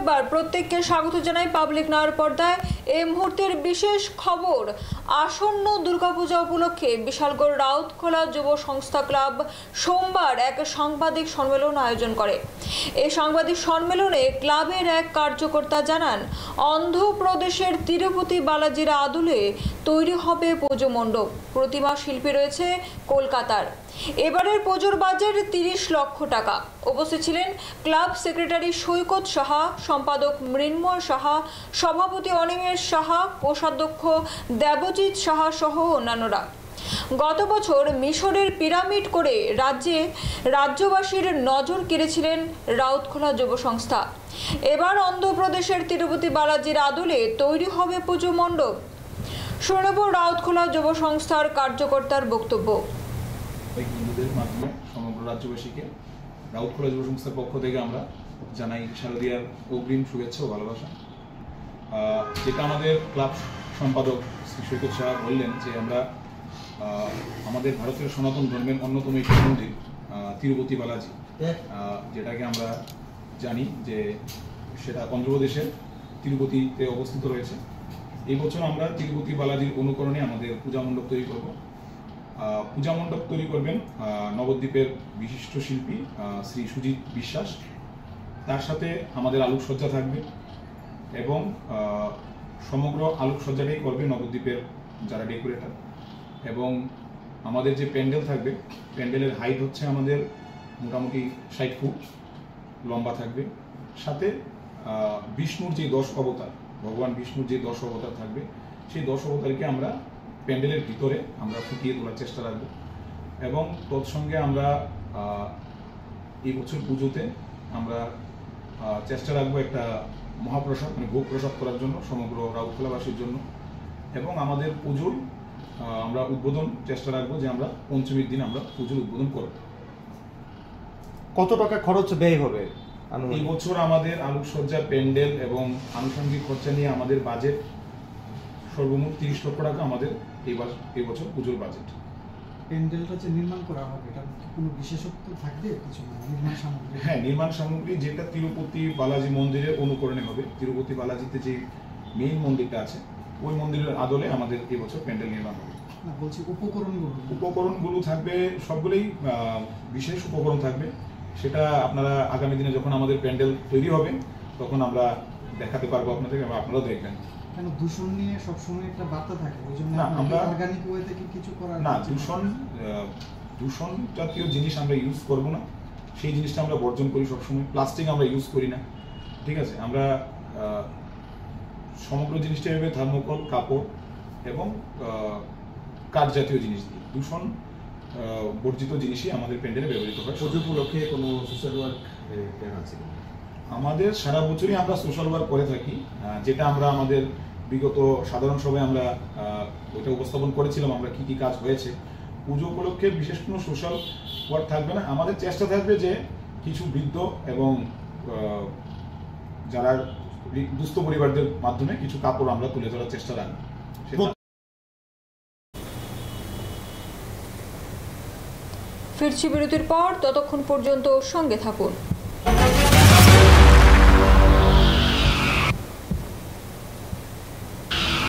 একবার প্রত্যেককে স্বাগত জানাই পাবলিক নয়ার পর্দায়। এই মুহূর্তের বিশেষ খবর, আসন্ন দুর্গাপূজা উপলক্ষে বিশালগড় রাউতখোলা যুব সংস্থা ক্লাব সোমবার এক সাংবাদিক সম্মেলন আয়োজন করে। এই সাংবাদিক সম্মেলনে ক্লাবের এক কার্যকর্তা জানান, অন্ধ্রপ্রদেশের তিরুপতি বালাজির আদলে তৈরি হবে পুজো মণ্ডপ। প্রতিমা শিল্পী রয়েছে কলকাতার। এবারের পুজোর বাজেট 30 লক্ষ টাকা। উপস্থিত ছিলেন ক্লাব সেক্রেটারি সৈকত সাহা, সম্পাদক মৃন্ময় সাহা, সভাপতি অনিমেষ সাহা, কোষাধ্যক্ষ দেবজিৎ সাহা সহ অন্যান্যরা। গত বছর মিশরের পিরামিড করে রাজ্যবাসীর নজর কেড়েছিলেন রাউতখোলা যুব সংস্থা। এবার অন্ধ্রপ্রদেশের তিরুপতি বালাজির আদলে তৈরি হবে পুজো মণ্ডপ। শুনব রাউতখোলা যুব সংস্থার কার্যকর্তার বক্তব্য। হিন্দুদের মাধ্যমে সমগ্র রাজ্যবাসীকে রাউতখোলা যুব সংস্থার পক্ষ থেকে আমরা জানাই শারদীয়ার অগ্রিম শুভেচ্ছা ও ভালোবাসা। যেটা আমাদের ক্লাব সম্পাদক শ্রী সৈকত সাহা বললেন যে আমরা আমাদের ভারতের সনাতন ধর্মের অন্যতম একটি মন্দির তিরুপতি বালাজি, যেটাকে আমরা জানি যে সেটা অন্ধ্রপ্রদেশের তিরুপতিতে অবস্থিত রয়েছে। এই বছর আমরা তিরুপতি বালাজির অনুকরণে আমাদের পূজা মণ্ডপ তৈরি করব। পূজা মণ্ডপ তৈরি করবেন নবদ্বীপের বিশিষ্ট শিল্পী শ্রী সুজিত বিশ্বাস। তার সাথে আমাদের আলোকসজ্জা থাকবে এবং সমগ্র আলোকসজ্জাটাই করবে নবদ্বীপের যারা ডেকোরেটর। এবং আমাদের যে প্যান্ডেল থাকবে, প্যান্ডেলের হাইট হচ্ছে আমাদের মোটামুটি 60 ফুট লম্বা থাকবে। সাথে বিষ্ণুর যে 10 অবতার, ভগবান বিষ্ণুর যে 10 অবতার থাকবে, সেই 10 অবতারকে আমরা প্যান্ডেলের ভিতরে আমরা ফুটিয়ে তোলার চেষ্টা রাখবো। এবং তৎসঙ্গে আমরা এই বছর পুজোতে আমরা চেষ্টা রাখবো একটা মহাপ্রসাদ মানে ভোগ প্রসাদ করার জন্য সমগ্র রাউতখোলাবাসীর জন্য। এবং আমাদের পুজোর আমরা উদ্বোধন চেষ্টা রাখবো যে আমরা পঞ্চমীর দিন আমরা পুজোর উদ্বোধন করব। কত টাকা খরচ ব্যয় হবে এই বছর? আমাদের আলোকসজ্জা, প্যান্ডেল এবং আনুষঙ্গিক খরচা নিয়ে আমাদের বাজেট সর্বমোট 30 লক্ষ টাকা আমাদের এই বছর পুজোর বাজেট। প্যান্ডেলটা যে নির্মাণ করা হবে, এটা কোনো বিশেষত্ব থাকবে কিছু? নির্মাণ সামগ্রী? হ্যাঁ, নির্মাণ সামগ্রী যেটা তিরুপতি বালাজি মন্দিরের অনুকরণে হবে। তিরুপতি বালাজিতে যে মেইন মন্দিরটা আছে, ওই মন্দিরের আদলে আমাদের এই বছর প্যান্ডেল নির্মাণ হবে। না, বলছি উপকরণগুলো থাকবে, সবগুলোই বিশেষ উপকরণ থাকবে। সেটা আপনারা আগামী দিনে যখন আমাদের প্যান্ডেল তৈরি হবে তখন আমরা দেখাতে পারবো আপনাদেরকে, এবং আপনারাও দেখবেন। কেন দূষণ নিয়ে সবসময় একটা বার্তা থাকে, ওই জন্য আমরা অর্গানিক ওয়ে থেকে কিছু করার না, দূষণ জাতীয় জিনিস আমরা ইউজ করব না। সেই জিনিসটা আমরা বর্জন করি সবসময়। প্লাস্টিক আমরা ইউজ করি না, ঠিক আছে? আমরা সমগ্র জিনিসটা হবে থার্মোকল, কাপড় এবং কাঠ জাতীয় জিনিস দিয়ে। দূষণ বর্জিত জিনিসই আমাদের প্যান্ডেলে ব্যবহৃত হয়। পুজো উপলক্ষে কোনো সোশ্যাল ওয়ার্ক প্ল্যান আছে? আমাদের সারা বছরই আমরা সোশ্যাল ওয়ার্ক করে থাকি, যেটা আমরা আমাদের বিগত সাধারণ সভায় আমরা ওইটা উপস্থাপন করেছিলাম আমরা কি কি কাজ হয়েছে। পুজো উপলক্ষে বিশেষ কোনো সোশ্যাল ওয়ার্ক থাকবে না। আমাদের চেষ্টা থাকবে যে কিছু বৃদ্ধ এবং যারা দুস্থ পরিবারদের মাধ্যমে কিছু কাপড় আমরা তুলে ধরার চেষ্টা রাখবো। ফিরছি বিরতির পর, ততক্ষণ পর্যন্ত সঙ্গে থাকুন।